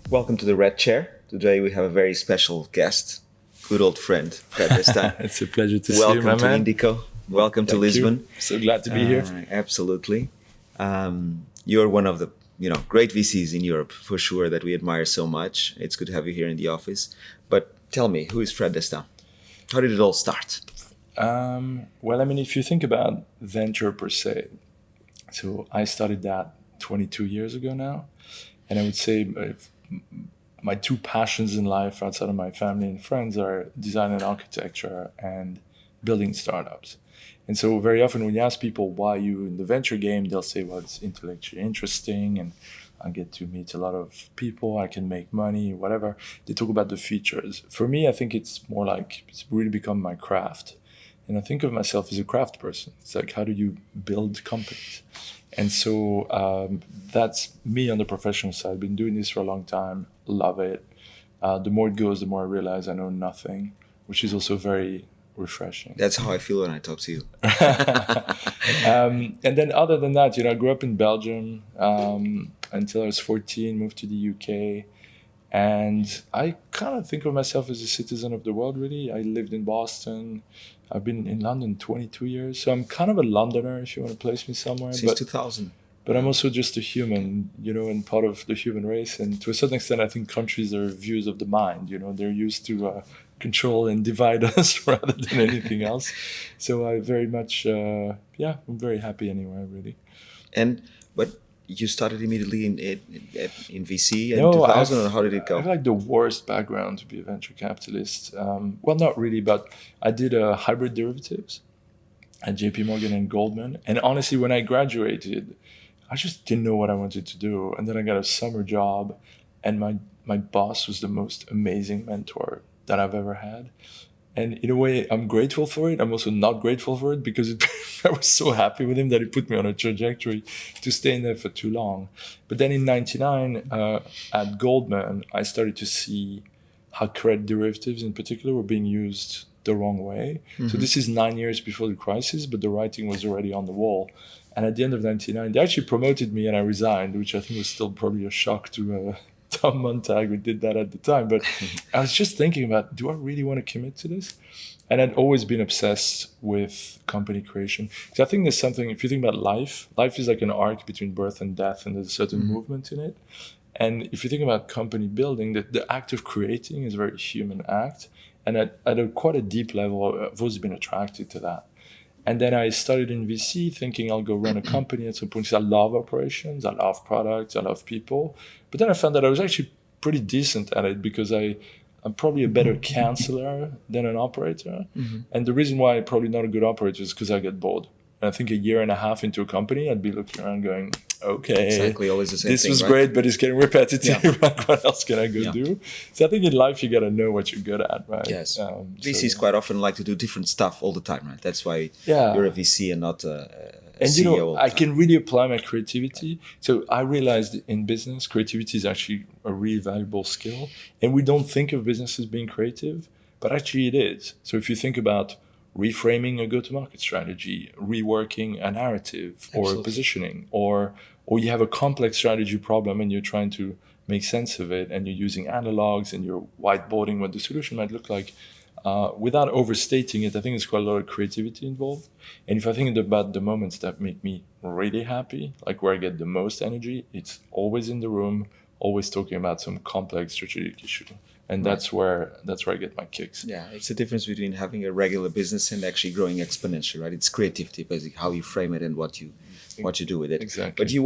Welcome to the Red Chair. Today we have a very special guest, good old friend, Fred Destin. It's a pleasure to see you, Welcome my to man. Indico. Welcome to Thank Lisbon. you. So glad to be here. Absolutely. You're one of the great VCs in Europe, for sure, that we admire so much. It's good to have you here in the office. But tell me, who is Fred Destin? How did it all start? Well, I mean, if you think about venture per se, so I started that 22 years ago now. And I would say my two passions in life outside of my family and friends are design and architecture and building startups. And so very often when you ask people why you in the venture game, they'll say, well, it's intellectually interesting and I get to meet a lot of people, I can make money, whatever. They talk about the features. For me, I think it's more like it's really become my craft. And I think of myself as a craft person. It's like, how do you build companies? And so that's me on the professional side. I've been doing this for a long time, love it. The more it goes, the more I realize I know nothing, which is also very refreshing. That's how I feel when I talk to you. And then other than that, I grew up in Belgium until I was 14, moved to the UK. And I kind of think of myself as a citizen of the world, really. I lived in Boston. I've been in London 22 years. So I'm kind of a Londoner, if you want to place me somewhere. Since 2000. But I'm also just a human, and part of the human race. And to a certain extent, I think countries are views of the mind. They're used to control and divide us rather than anything else. So I very much, I'm very happy anywhere, really. But you started immediately in VC in 2000, or how did it go? I have like the worst background to be a venture capitalist. Well, not really, but I did hybrid derivatives at JP Morgan and Goldman. And honestly, when I graduated, I just didn't know what I wanted to do. And then I got a summer job, and my boss was the most amazing mentor that I've ever had. And in a way, I'm grateful for it. I'm also not grateful for it because I was so happy with him that he put me on a trajectory to stay in there for too long. But then in 99, at Goldman, I started to see how credit derivatives in particular were being used the wrong way. Mm-hmm. So this is 9 years before the crisis, but the writing was already on the wall. And at the end of 99, they actually promoted me and I resigned, which I think was still probably a shock to Tom Montag, who did that at the time. But I was just thinking about, do I really want to commit to this? And I'd always been obsessed with company creation. So I think there's something, if you think about life is like an arc between birth and death, and there's a certain movement in it. And if you think about company building, the act of creating is a very human act. And at quite a deep level, I've always been attracted to that. And then I started in VC thinking I'll go run a company at some point. I love operations, I love products, I love people. But then I found that I was actually pretty decent at it because I'm probably a better counselor than an operator. Mm-hmm. And the reason why I'm probably not a good operator is because I get bored. And I think a year and a half into a company, I'd be looking around going, okay, exactly, always the same this thing, was right? Great, but it's getting repetitive. Yeah. What else can I go do? So I think in life, you got to know what you're good at, right? Yes. VCs quite often like to do different stuff all the time, right? That's why you're a VC and not a CEO. I can really apply my creativity. So I realized in business, creativity is actually a really valuable skill. And we don't think of business as being creative, but actually it is. So if you think about reframing a go-to-market strategy, reworking a narrative or a positioning, or you have a complex strategy problem and you're trying to make sense of it and you're using analogs and you're whiteboarding what the solution might look like. Without overstating it, I think there's quite a lot of creativity involved. And if I think about the moments that make me really happy, like where I get the most energy, it's always in the room, always talking about some complex strategic issue. And that's where I get my kicks. Yeah, it's the difference between having a regular business and actually growing exponentially, right? It's creativity, basically, how you frame it and what you do with it. Exactly. But you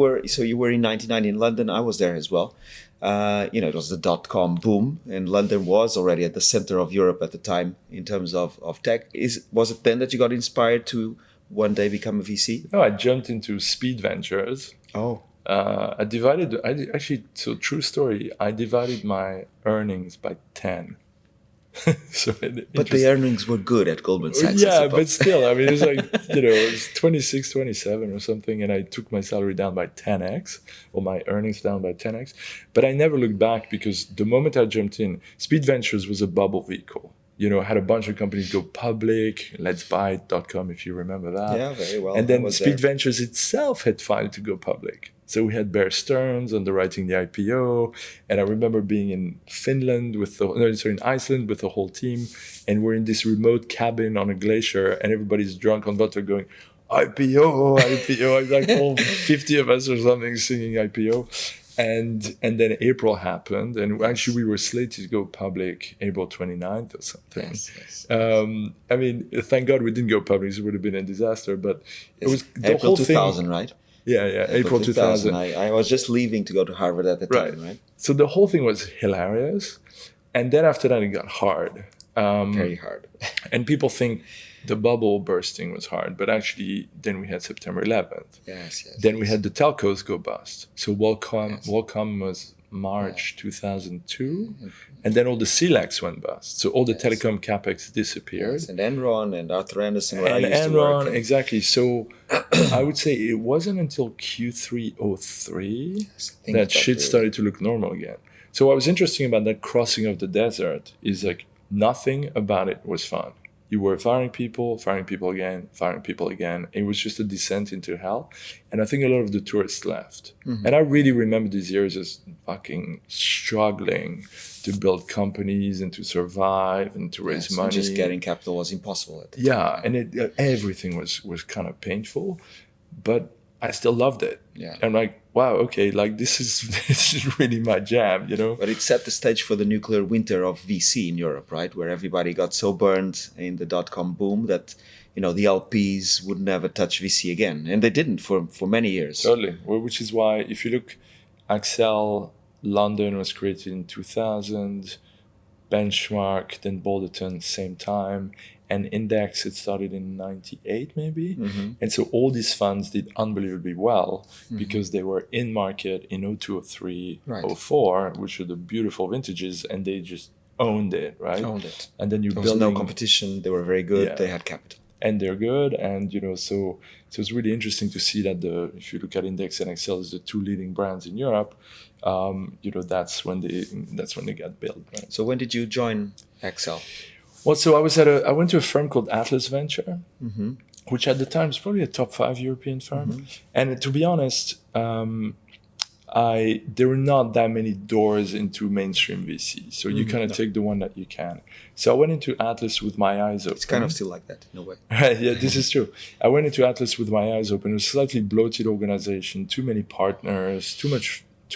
were in 99 in London. I was there as well. It was the .com boom, and London was already at the center of Europe at the time in terms of tech. Was it then that you got inspired to one day become a VC? No, I jumped into Speed Ventures. Oh. True story, I divided my earnings by 10. But the earnings were good at Goldman Sachs. Yeah, but still, I mean, it was like, it was 26, 27 or something, and I took my salary down by 10x, or my earnings down by 10x. But I never looked back because the moment I jumped in, Speed Ventures was a bubble vehicle. Had a bunch of companies go public, Let's Buy.com, if you remember that. Yeah, very well. And then Speed Ventures itself had filed to go public. So we had Bear Stearns underwriting the IPO, and I remember being in Finland in Iceland with the whole team, and we're in this remote cabin on a glacier, and everybody's drunk on vodka going, IPO, IPO. It's like all 50 of us or something singing IPO. And then April happened, and actually we were slated to go public April 29th or something. Yes. I mean, thank God we didn't go public; it would have been a disaster. But it was the April whole 2000, thing, right? Yeah, April 2000. I was just leaving to go to Harvard at the time, right? So the whole thing was hilarious, and then after that it got hard. Very hard. And people think the bubble bursting was hard, but actually then we had September 11th. Yes. Then we had the telcos go bust. So Welcome was March 2002, and then all the CLECs went bust. So all the telecom capex disappeared. Yes, and Enron and Arthur Andersen, where And I used to work. exactly. So I would say it wasn't until Q3 '03 that shit started to look normal again. So what was interesting about that crossing of the desert is like nothing about it was fun. You were firing people again, firing people again. It was just a descent into hell. And I think a lot of the tourists left. Mm-hmm. And I really remember these years as fucking struggling to build companies and to survive and to raise money. Just getting capital was impossible at the time. And everything was kind of painful, but I still loved it. Yeah. I'm like, wow, okay, like this is really my jam, you know? But it set the stage for the nuclear winter of VC in Europe, right? Where everybody got so burned in the dot-com boom that, the LPs would never touch VC again. And they didn't for many years. Totally. Well, which is why if you look, Accel London was created in 2000, Benchmark, then Boulderton, same time. And Index, it started in 98 maybe. Mm-hmm. And so all these funds did unbelievably well because they were in market in 02, 03, 04, which are the beautiful vintages, and they just owned it, right? Owned it. And then there was no competition. They were very good. Yeah. They had capital. And they're good. And, so it's really interesting to see that if you look at Index and Accel as the two leading brands in Europe, that's when they got built. Right? So when did you join Accel? Well, so I went to a firm called Atlas Venture, which at the time was probably a top 5 European firm. Mm-hmm. And to be honest, there were not that many doors into mainstream VC. So you kind of take the one that you can. So I went into Atlas with my eyes open. It's kind of still like that in a way. Right, yeah, this is true. I went into Atlas with my eyes open. It was a slightly bloated organization, too many partners, too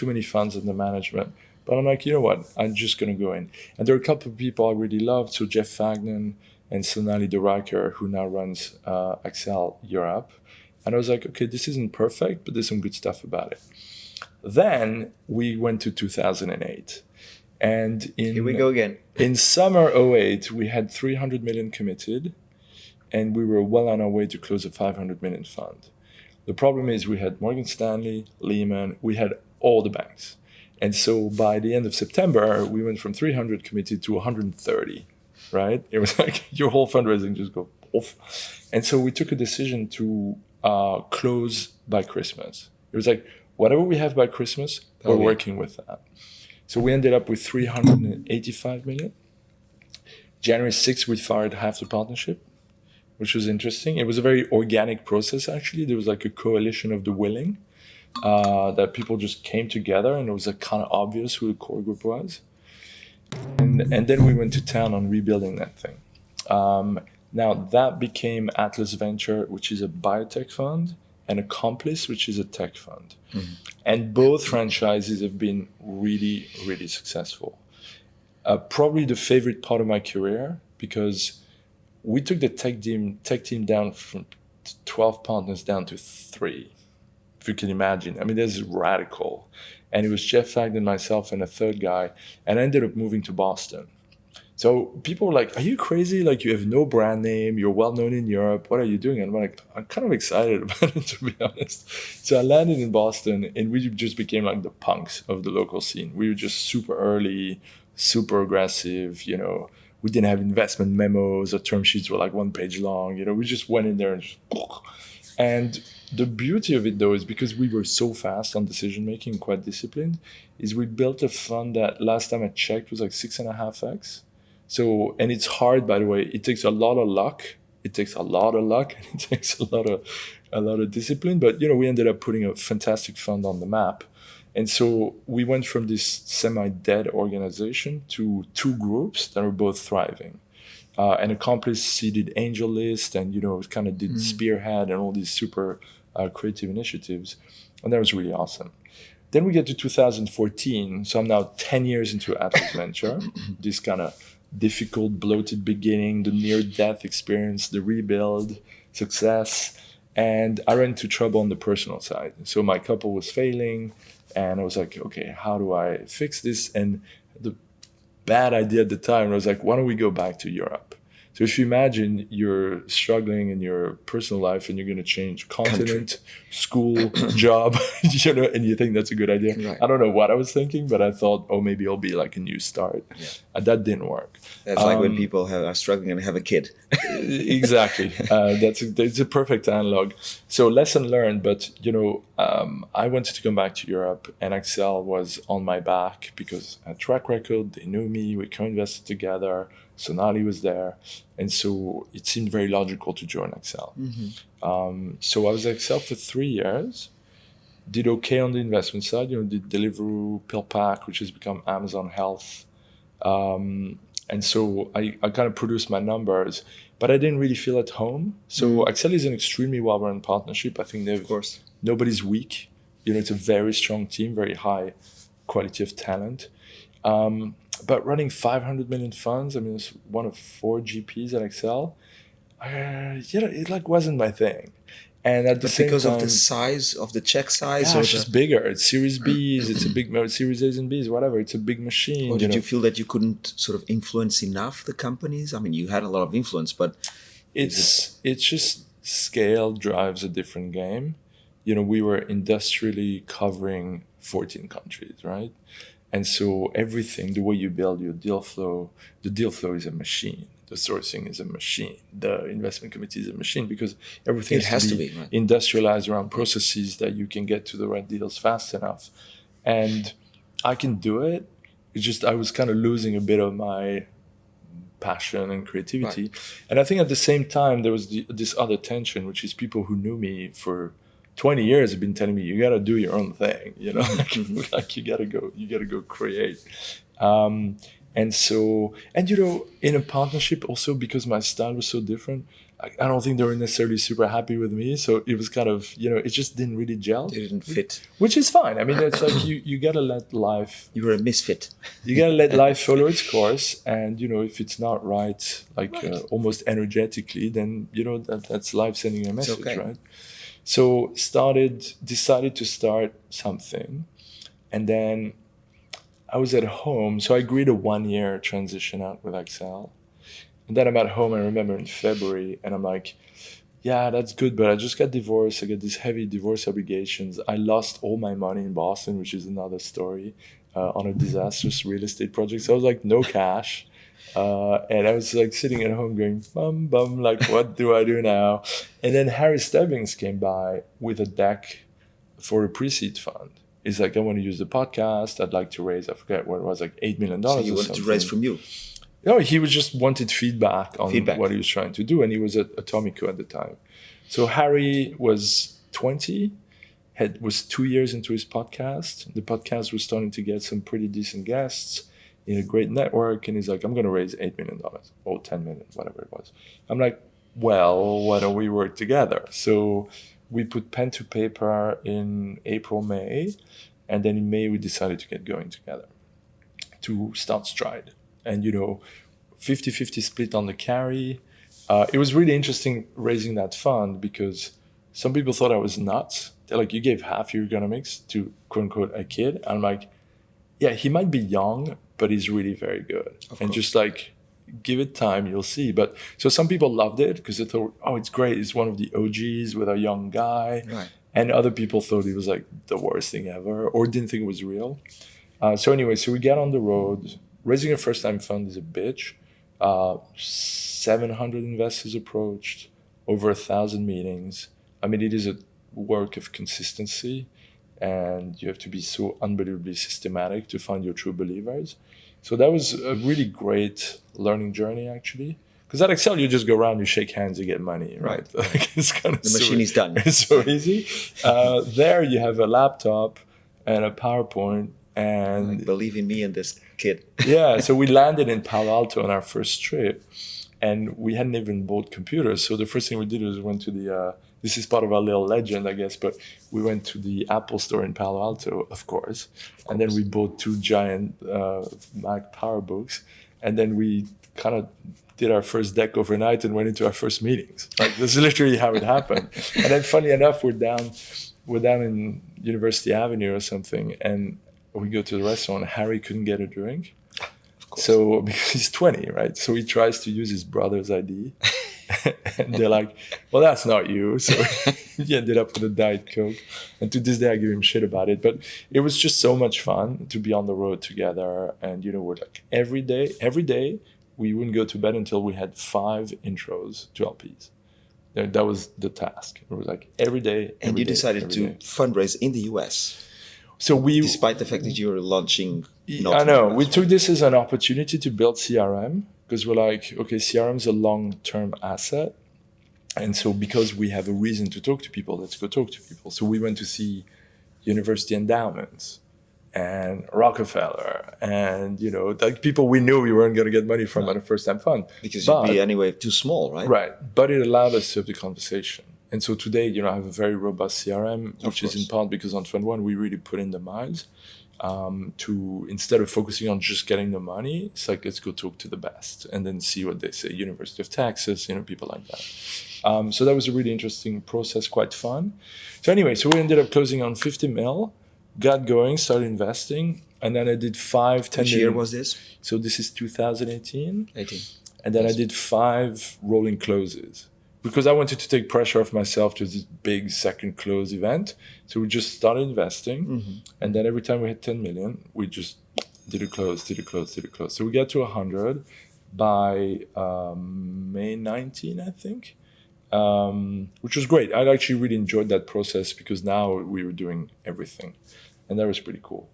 many funds under management. But I'm like, you know what? I'm just going to go in. And there are a couple of people I really loved. So Jeff Fagnan and Sonali Duraker, who now runs Accel Europe. And I was like, okay, this isn't perfect, but there's some good stuff about it. Then we went to 2008. And here we go again. In summer 08, we had 300 million committed. And we were well on our way to close a 500 million fund. The problem is we had Morgan Stanley, Lehman, we had all the banks. And so by the end of September, we went from 300 committed to 130, right? It was like your whole fundraising just go off. And so we took a decision to close by Christmas. It was like, whatever we have by Christmas, we're working with that. So we ended up with 385 million. January 6th, we fired half the partnership, which was interesting. It was a very organic process, actually. There was like a coalition of the willing. That people just came together, and it was like kind of obvious who the core group was. And then we went to town on rebuilding that thing. Now that became Atlas Venture, which is a biotech fund, and Accomplice, which is a tech fund. Mm-hmm. And both franchises have been really, really successful. Probably the favorite part of my career, because we took the tech team down from 12 partners down to 3. If you can imagine. I mean, this is radical. And it was Jeff Fagnan, myself, and a third guy. And I ended up moving to Boston. So people were like, are you crazy? Like, you have no brand name. You're well known in Europe. What are you doing? And I'm like, I'm kind of excited about it, to be honest. So I landed in Boston, and we just became like the punks of the local scene. We were just super early, super aggressive. We didn't have investment memos. Our term sheets were like 1 page long. We just went in there and just... And the beauty of it, though, is because we were so fast on decision-making, quite disciplined, is we built a fund that last time I checked was like 6.5x. So, and it's hard, by the way. It takes a lot of luck. It takes a lot of luck and it takes a lot of discipline. But we ended up putting a fantastic fund on the map. And so we went from this semi-dead organization to two groups that are both thriving. And Accomplice seeded Angel List and, kind of did Spearhead and all these super creative initiatives. And that was really awesome. Then we get to 2014. So I'm now 10 years into Atlas Venture, this kind of difficult, bloated beginning, the near-death experience, the rebuild, success. And I ran into trouble on the personal side. So my couple was failing. And I was like, okay, how do I fix this? And the bad idea at the time, I was like, why don't we go back to Europe? So if you imagine you're struggling in your personal life and you're going to change continent, school, job, and you think that's a good idea. Right. I don't know what I was thinking, but I thought, oh, maybe it'll be like a new start. Yeah. That didn't work. That's like when people are struggling and have a kid. Exactly. That's a perfect analog. So lesson learned, but I wanted to come back to Europe, and Accel was on my back because I had a track record. They knew me. We co-invested together. Sonali was there, and so it seemed very logical to join Accel. So I was at Accel for 3 years. Did okay on the investment side. Did Deliveroo, Pillpack, which has become Amazon Health. And so I kind of produced my numbers, but I didn't really feel at home. So Accel is an extremely well-run partnership. I think of course, nobody's weak. It's a very strong team, very high quality of talent. But running 500 million funds, I mean, it's one of 4 GPs at Accel. It wasn't my thing. And at the same because time, of the size of the check size, it's just bigger. It's Series Bs, it's a big Series A's and Bs, whatever. It's a big machine. Or did you feel that you couldn't sort of influence enough the companies? I mean, you had a lot of influence, but it's just scale drives a different game. We were industrially covering 14 countries, right? And so everything, the way you build your deal flow, the deal flow is a machine. The sourcing is a machine. The investment committee is a machine because everything has to be right? industrialized around processes that you can get to the right deals fast enough. And I can do it. It's just I was kind of losing a bit of my passion and creativity. Right. And I think at the same time, there was this other tension, which is people who knew me for 20 years have been telling me, you got to do your own thing, like you got to go create. And so, in a partnership also, because my style was so different, I don't think they were necessarily super happy with me. So it was kind of, it just didn't really gel. It didn't fit. Which is fine. I mean, it's like you got to let life... You were a misfit. You got to let life follow its course. And, if it's not right, almost energetically, then, that's life sending you a message, okay. Right? So decided to start something. And then I was at home. So I agreed a 1-year transition out with Accel. And then I'm at home, I remember in February, and I'm like, yeah, that's good, but I just got divorced. I got these heavy divorce obligations. I lost all my money in Boston, which is another story, on a disastrous real estate project. So I was like, no cash. And I was like sitting at home going, bum, like, what do I do now? And then Harry Stebbings came by with a deck for a pre-seed fund. He's like, I want to use the podcast. I'd like to raise, I forget what it was, like $8 million. So you wanted to raise from you? No, he was just wanted feedback on what he was trying to do. And he was at Atomico at the time. So Harry was 20, was 2 years into his podcast. The podcast was starting to get some pretty decent guests in a great network. And he's like, I'm going to raise $8 million or 10 million, whatever it was. I'm like, well, why don't we work together? So we put pen to paper in April, May. And then in May, we decided to get going together to start Stride. And, 50-50 split on the carry. It was really interesting raising that fund because some people thought I was nuts. They're like, you gave half your economics to, quote unquote, a kid. I'm like, yeah, he might be young, but he's really very good. And just like, give it time, you'll see. But so some people loved it because they thought, oh, it's great. It's one of the OGs with a young guy. Right. And other people thought it was like the worst thing ever or didn't think it was real. So anyway, so we get on the road. Raising a first-time fund is a bitch. 700 investors approached, over 1,000 meetings. I mean, it is a work of consistency, and you have to be so unbelievably systematic to find your true believers. So that was a really great learning journey, actually. Because at Accel, you just go around, you shake hands, you get money, right? Like, it's kind of The machine is done. It's so easy. There you have a laptop and a PowerPoint and... Believe in me and this kid. Yeah, so we landed in Palo Alto on our first trip and we hadn't even bought computers. So the first thing we did was we went to the... this is part of our little legend, I guess, but we went to the Apple store in Palo Alto, of course. And then we bought 2 giant Mac PowerBooks. And then we kind of did our first deck overnight and went into our first meetings. Like, this is literally how it happened. And then funny enough, we're down in University Avenue or something, and we go to the restaurant. Harry couldn't get a drink. So, because he's 20, right? So he tries to use his brother's ID. And they're like, well, that's not you. So he ended up with a Diet Coke. And to this day, I give him shit about it. But it was just so much fun to be on the road together. And, we're like, every day, we wouldn't go to bed until we had 5 intros to LPs. That was the task. It was like every day. And you decided to fundraise in the US. So despite the fact that you were launching. I know. We took this as an opportunity to build CRM. Because we're like, okay, CRM is a long-term asset. And so because we have a reason to talk to people, let's go talk to people. So we went to see university endowments and Rockefeller and, like people we knew we weren't going to get money from at a first-time fund. Because you'd be anyway too small, right? Right. But it allowed us to have the conversation. And so today, I have a very robust CRM, which is in part because on Fund 1, we really put in the miles. To instead of focusing on just getting the money, it's like, let's go talk to the best and then see what they say. University of Texas, people like that. So that was a really interesting process, quite fun. So anyway, so we ended up closing on 50 mil, got going, started investing, and then I did 5, 10 Which year was this? So this is 2018. 18. And then I did 5 rolling closes. Because I wanted to take pressure off myself to this big second close event. So we just started investing. Mm-hmm. And then every time we hit 10 million, we just did a close. So we got to 100 by May 19, I think, which was great. I actually really enjoyed that process because now we were doing everything. And that was pretty cool.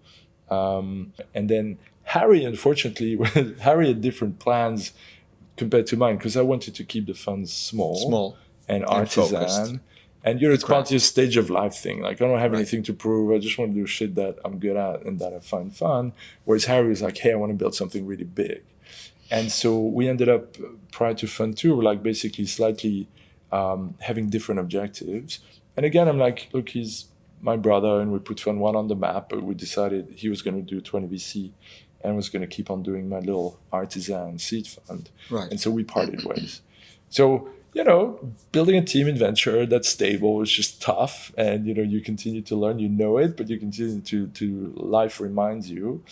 And then Harry, unfortunately, Harry had different plans compared to mine, because I wanted to keep the funds small and artisan. And it's part of your stage of life thing. Like, I don't have anything to prove. I just want to do shit that I'm good at and that I find fun. Whereas Harry was like, hey, I want to build something really big. And so we ended up, prior to Fund 2, we're like basically slightly having different objectives. And again, I'm like, look, he's my brother, and we put Fund 1 on the map, but we decided he was going to do 20VC. And was going to keep on doing my little artisan seed fund. Right. And so we parted ways. So, building a team in venture that's stable is just tough. And, you continue to learn, it, but you continue to life reminds you.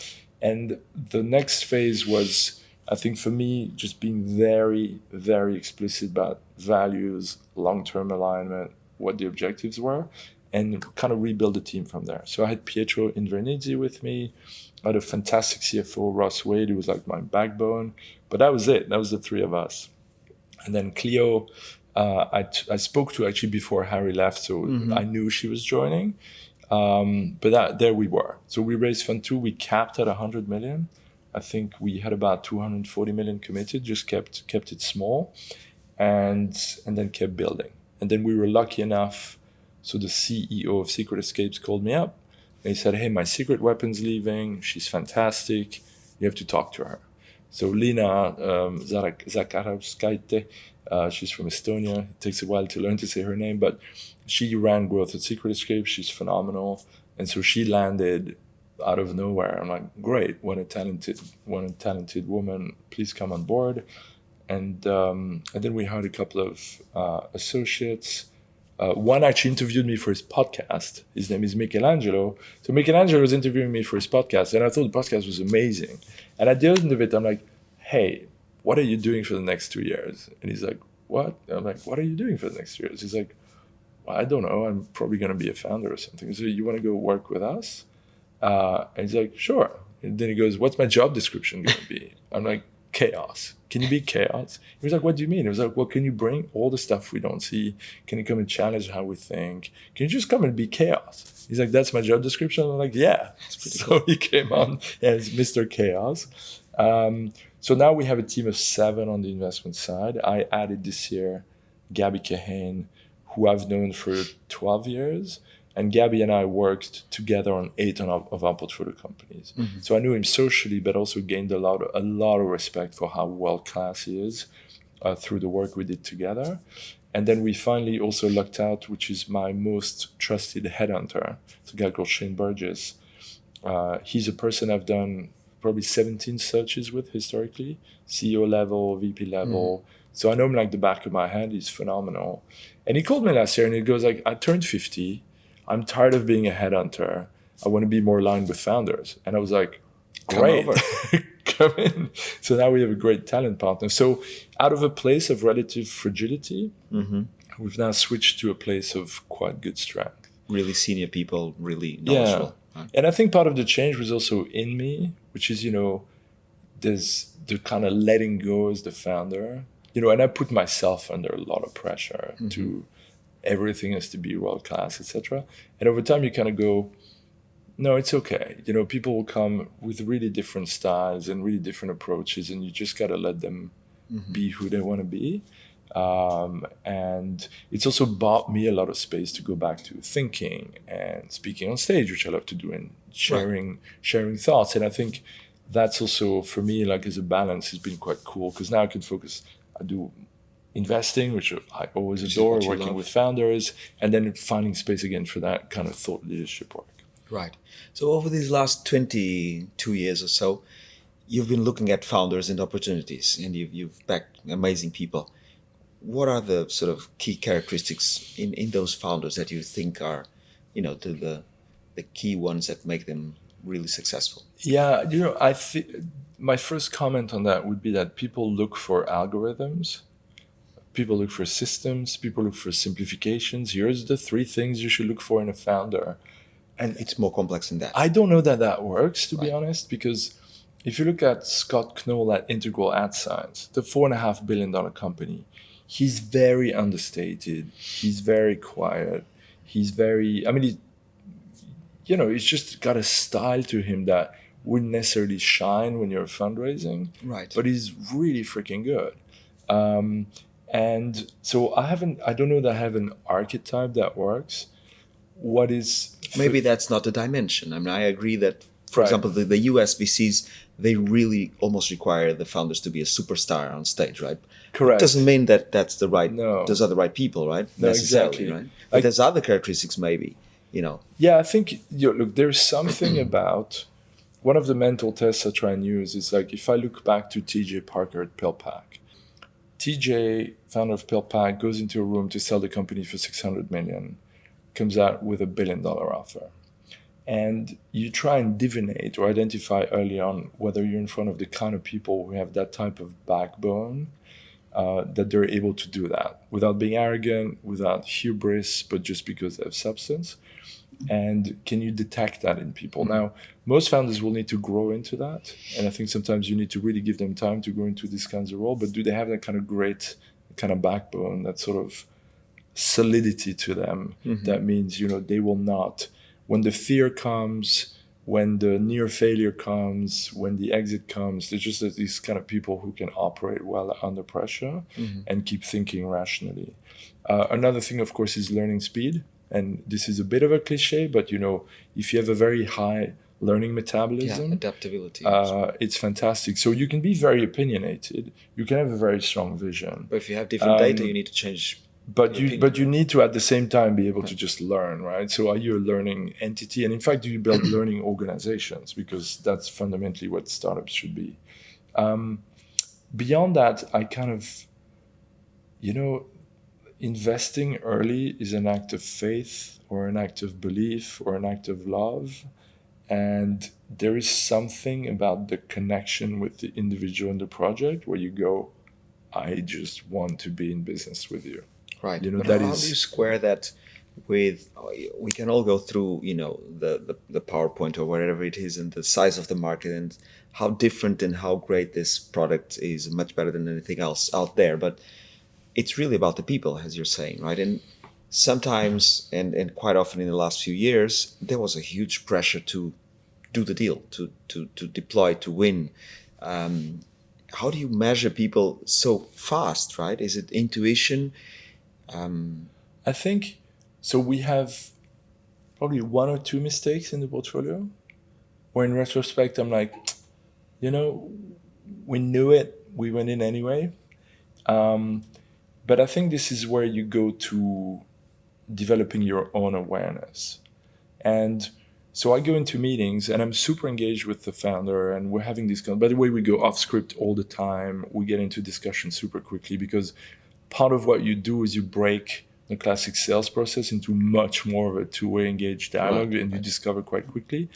And the next phase was, I think for me, just being very, very explicit about values, long-term alignment, what the objectives were, and kind of rebuild the team from there. So I had Pietro Invernizzi with me. I had a fantastic CFO, Ross Wade, who was like my backbone. But that was it. That was the 3 of us. And then Cleo, I spoke to actually before Harry left, so I knew she was joining. But there we were. So we raised Fund 2. We capped at 100 million. I think we had about 240 million committed, just kept it small, and then kept building. And then we were lucky enough, so the CEO of Secret Escapes called me up. And he said, hey, my secret weapon's leaving. She's fantastic. You have to talk to her. So Lina Zakarovskaite, she's from Estonia. It takes a while to learn to say her name, but she ran growth at Secret Escape. She's phenomenal. And so she landed out of nowhere. I'm like, great. What a talented woman. Please come on board. And then we hired a couple of associates. One actually interviewed me for his podcast. His name is Michelangelo. So Michelangelo was interviewing me for his podcast, and I thought the podcast was amazing. And at the end of it, I'm like, hey, what are you doing for the next 2 years? And he's like, what? And I'm like, what are you doing for the next 2 years? He's like, well, I don't know. I'm probably going to be a founder or something. So you want to go work with us? And he's like, sure. And then he goes, what's my job description going to be? I'm like, chaos. Can you be chaos? He was like, what do you mean? He was like, well, can you bring all the stuff we don't see? Can you come and challenge how we think? Can you just come and be chaos? He's like, that's my job description. I'm like, yeah. So cool. He came on as Mr. Chaos. So now we have a team of 7 on the investment side. I added this year Gabby Kahane, who I've known for 12 years. And Gabby and I worked together on 8 of our portfolio companies. Mm-hmm. So I knew him socially, but also gained a lot of respect for how world-class he is through the work we did together. And then we finally also lucked out, which is my most trusted headhunter. It's a guy called Shane Burgess. He's a person I've done probably 17 searches with historically, CEO level, VP level. So I know him like the back of my hand. He's phenomenal. And he called me last year and he goes like, I turned 50. I'm tired of being a headhunter. I want to be more aligned with founders. And I was like, great, come in. So now we have a great talent partner. So out of a place of relative fragility, we've now switched to a place of quite good strength. Really senior people, really knowledgeable. Yeah. And I think part of the change was also in me, which is, there's the kind of letting go as the founder, and I put myself under a lot of pressure to everything has to be world-class, etc. And over time, you kind of go, no, it's okay. People will come with really different styles and really different approaches, and you just got to let them be who they want to be. And it's also bought me a lot of space to go back to thinking and speaking on stage, which I love to do, and sharing thoughts. And I think that's also, for me, like as a balance, has been quite cool because now I can focus. I do investing, which I always adore, working with founders, and then finding space again for that kind of thought leadership work. Right. So over these last 22 years or so, you've been looking at founders and opportunities, and you've backed amazing people. What are the sort of key characteristics in those founders that you think are, the key ones that make them really successful? Yeah, I think my first comment on that would be that people look for algorithms. People look for systems, people look for simplifications. Here's the 3 things you should look for in a founder. And it's more complex than that. I don't know that works, to be honest, because if you look at Scott Knoll at Integral Ad Science, the $4.5 billion company, he's very understated. He's very quiet. He's very, he's just got a style to him that wouldn't necessarily shine when you're fundraising. Right. But he's really freaking good. And so I don't know that I have an archetype that works. What is... Maybe that's not the dimension. I agree that, for example, the US VCs, they really almost require the founders to be a superstar on stage, right? Correct. It doesn't mean that those are the right people, right? No, necessarily, exactly. Right? But there's other characteristics maybe, Yeah, I think, look, there's something about... One of the mental tests I try and use is like, if I look back to TJ Parker at Pillpack, TJ, founder of Pillpack, goes into a room to sell the company for $600 million, comes out with $1 billion offer. And you try and divinate or identify early on whether you're in front of the kind of people who have that type of backbone, that they're able to do that without being arrogant, without hubris, but just because they have substance. And can you detect that in people? Now, most founders will need to grow into that. And I think sometimes you need to really give them time to go into these kinds of role. But do they have that kind of great kind of backbone, that sort of solidity to them? That means, they will not, when the fear comes, when the near failure comes, when the exit comes, there's just these kind of people who can operate well under pressure and keep thinking rationally. Another thing, of course, is learning speed. And this is a bit of a cliche, but if you have a very high learning metabolism, adaptability, it's fantastic. So you can be very opinionated. You can have a very strong vision. But if you have different data, you need to change. But you need to at the same time be able to just learn, right? So are you a learning entity? And in fact, do you build learning organizations? Because that's fundamentally what startups should be. Beyond that, I kind of, investing early is an act of faith or an act of belief or an act of love. And there is something about the connection with the individual and the project where you go, I just want to be in business with you. Right. But how do you square that with, we can all go through, the PowerPoint or whatever it is and the size of the market and how different and how great this product is, much better than anything else out there. But it's really about the people, as you're saying, right? And sometimes, and quite often in the last few years, there was a huge pressure to do the deal, to deploy, to win. And how do you measure people so fast, right? Is it intuition? I think so. We have probably one or two mistakes in the portfolio, where in retrospect, I'm like, you know, we knew it, we went in anyway. But I think this is where you go to developing your own awareness. And so I go into meetings and I'm super engaged with the founder and we're having these, by the way, we go off script all the time. We get into discussion super quickly because part of what you do is you break the classic sales process into much more of a two-way engaged dialogue, and you discover quite quickly.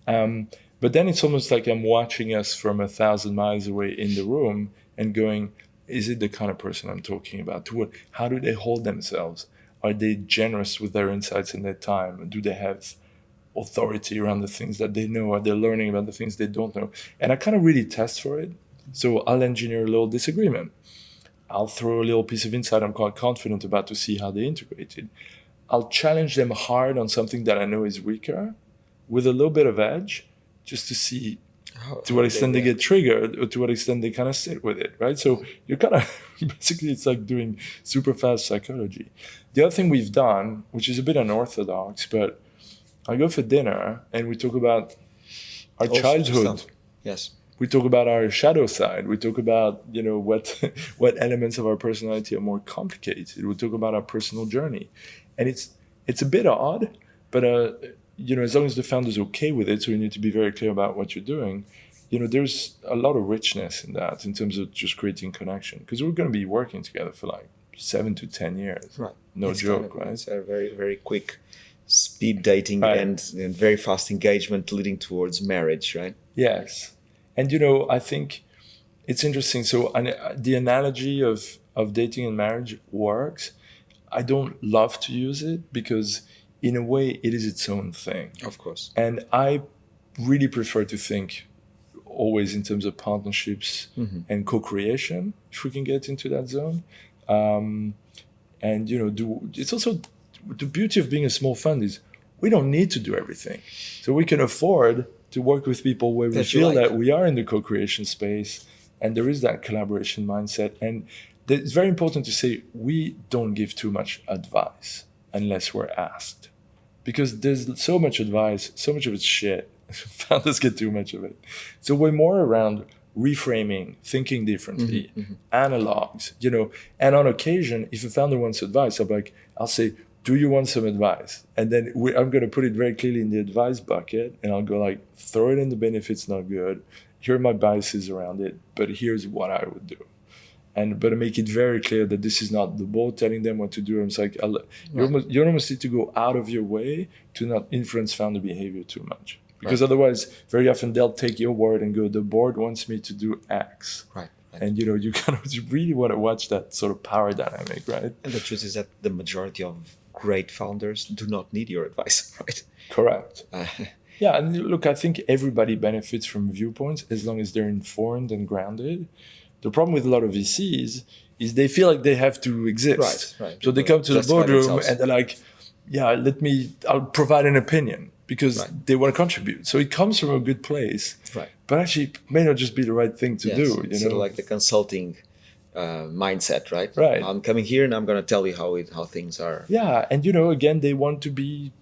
But then it's almost like I'm watching us from 1,000 miles away in the room and going, is it the kind of person I'm talking about? How do they hold themselves? Are they generous with their insights and their time? Do they have authority around the things that they know? Are they learning about the things they don't know? And I kind of really test for it. So I'll engineer a little disagreement. I'll throw a little piece of insight I'm quite confident about to see how they integrate it. I'll challenge them hard on something that I know is weaker with a little bit of edge just to see to what extent they get triggered or to what extent they kind of sit with it, right? So you're kind of, basically it's like doing super fast psychology. The other thing we've done, which is a bit unorthodox, but I go for dinner and we talk about our childhood. Yes. We talk about our shadow side. We talk about, what elements of our personality are more complicated. We talk about our personal journey. And it's a bit odd, but as long as the founder's okay with it, so you need to be very clear about what you're doing, there's a lot of richness in that in terms of just creating connection. Because we're going to be working together for like 7 to 10 years. Right. No joke, right? It's a very, very quick speed dating and very fast engagement leading towards marriage, right? Yes. And, I think it's interesting. So the analogy of dating and marriage works. I don't love to use it because in a way it is its own thing. Of course. And I really prefer to think always in terms of partnerships and co-creation, if we can get into that zone. It's also the beauty of being a small fund is we don't need to do everything. So we can afford to work with people where we feel that we are in the co-creation space and there is that collaboration mindset. And it's very important to say we don't give too much advice unless we're asked. Because there's so much advice, so much of it's shit. Founders get too much of it. So we're more around reframing, thinking differently, analogs, and on occasion, if a founder wants advice, I'll say, do you want some advice? And then I'm going to put it very clearly in the advice bucket and I'll go throw it in the bin if it's not good. Here are my biases around it, but here's what I would do. But I make it very clear that this is not the board telling them what to do. It's like, you almost need to go out of your way to not influence founder behavior too much. Because otherwise, very often they'll take your word and go, the board wants me to do X. Right. And, you really want to watch that sort of power dynamic, right? And the truth is that the majority of great founders do not need your advice, right? Correct. Yeah, and look, I think everybody benefits from viewpoints as long as they're informed and grounded. The problem with a lot of VCs is they feel like they have to exist. Right. So they come to the boardroom and they're like, I'll provide an opinion because they want to contribute. So it comes from a good place. Right. But actually it may not just be the right thing to do. Sort of like the consulting mindset, right? Right. I'm coming here and I'm going to tell you how things are. Yeah. And, again, they want to be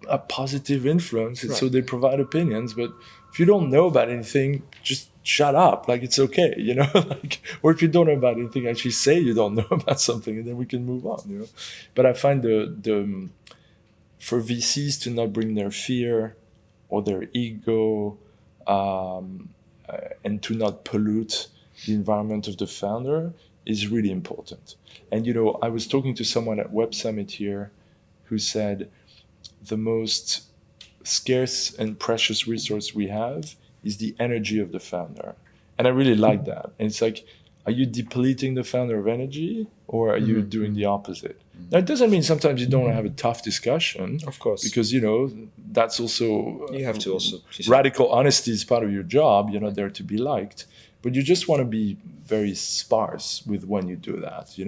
a positive influence. And so they provide opinions. But if you don't know about anything, just shut up. It's okay, or if you don't know about anything, actually say you don't know about something and then we can move on, But I find for VCs to not bring their fear or their ego and to not pollute the environment of the founder is really important. And, I was talking to someone at Web Summit here who said the most scarce and precious resource we have is the energy of the founder. And I really like that. And it's like, are you depleting the founder of energy or are you doing the opposite? Now, it doesn't mean sometimes you don't want to have a tough discussion. Of course. Because, that's also... you have to also... radical honesty is part of your job. You're not there to be liked. But you just want to be very sparse with when you do that.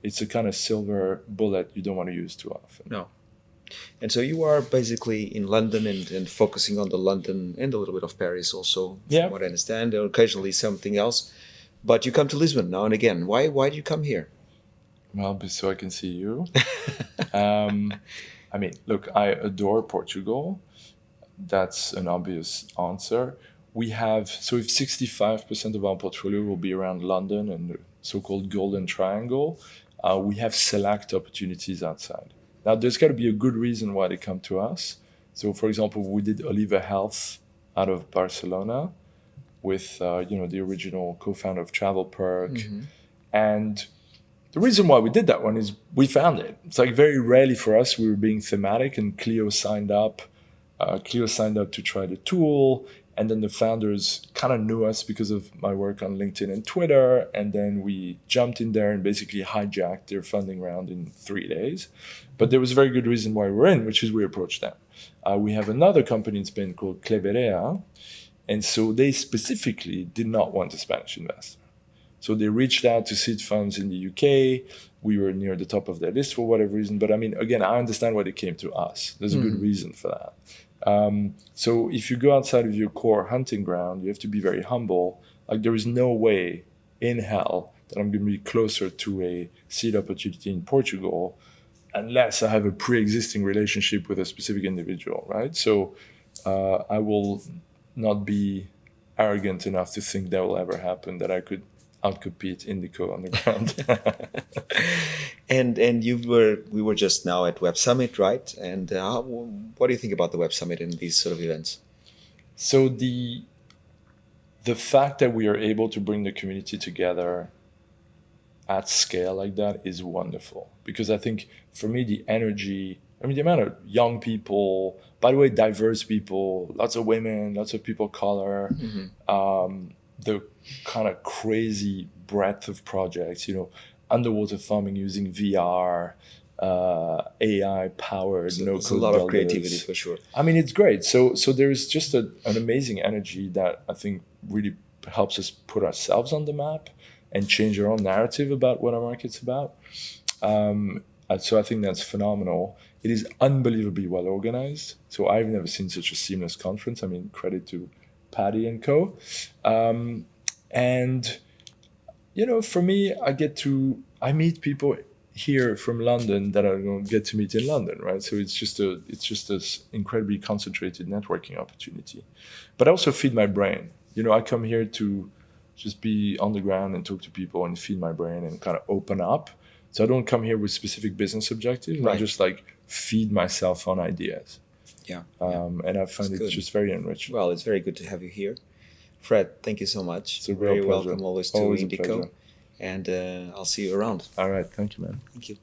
It's a kind of silver bullet you don't want to use too often. No. And so you are basically in London and focusing on the London and a little bit of Paris also, Yeah. from what I understand, or occasionally something else. But you come to Lisbon now and again. Why do you come here? Well, so I can see you. I mean, look, I adore Portugal. That's an obvious answer. We have, so if 65% of our portfolio will be around London and the so-called Golden Triangle, we have select opportunities outside. Now, there's got to be a good reason why they come to us. So, for example, we did Oliva Health out of Barcelona with, the original co-founder of Travel Perk. And the reason why we did that one is we found it. It's like very rarely for us, we were being thematic, and Clio signed up. Clio signed up to try the tool, and then the founders kind of knew us because of my work on LinkedIn and Twitter, and then we jumped in there and basically hijacked their funding round in 3 days. But there was a very good reason why we're in, which is we approached them. We have another company in Spain called Cleverea, and so they specifically did not want a Spanish investor. So they reached out to seed funds in the UK. We were near the top of their list for whatever reason. But I mean, again, I understand why they came to us. There's a good reason for that. So if you go outside of your core hunting ground, you have to be very humble. Like, there is no way in hell that I'm going to be closer to a seed opportunity in Portugal unless I have a pre-existing relationship with a specific individual, right? So I will not be arrogant enough to think that will ever happen, that I could outcompete Indico on the ground. And we were just now at Web Summit, right? And what do you think about the Web Summit and these sort of events? So the fact that we are able to bring the community together at scale like that is wonderful, because I think for me the energy, I mean, the amount of young people, by the way, diverse people, lots of women, lots of people of color, the kind of crazy breadth of projects, underwater farming using VR, AI powered, no code. There's a lot of creativity for sure. I mean, it's great. So there's just an amazing energy that I think really helps us put ourselves on the map and change our own narrative about what our market's about. So I think that's phenomenal. It is unbelievably well organized. So I've never seen such a seamless conference. I mean, credit to Paddy and co. And for me, I meet people here from London that I don't get to meet in London, right? So it's just this incredibly concentrated networking opportunity. But I also feed my brain. I come here to just be on the ground and talk to people and feed my brain and kind of open up. So I don't come here with specific business objectives. Right. I just feed myself on ideas. Yeah. And I find it just very enriching. Well, it's very good to have you here. Fred, thank you so much. It's a real pleasure. Welcome always to Indico. And I'll see you around. All right. Thank you, man. Thank you.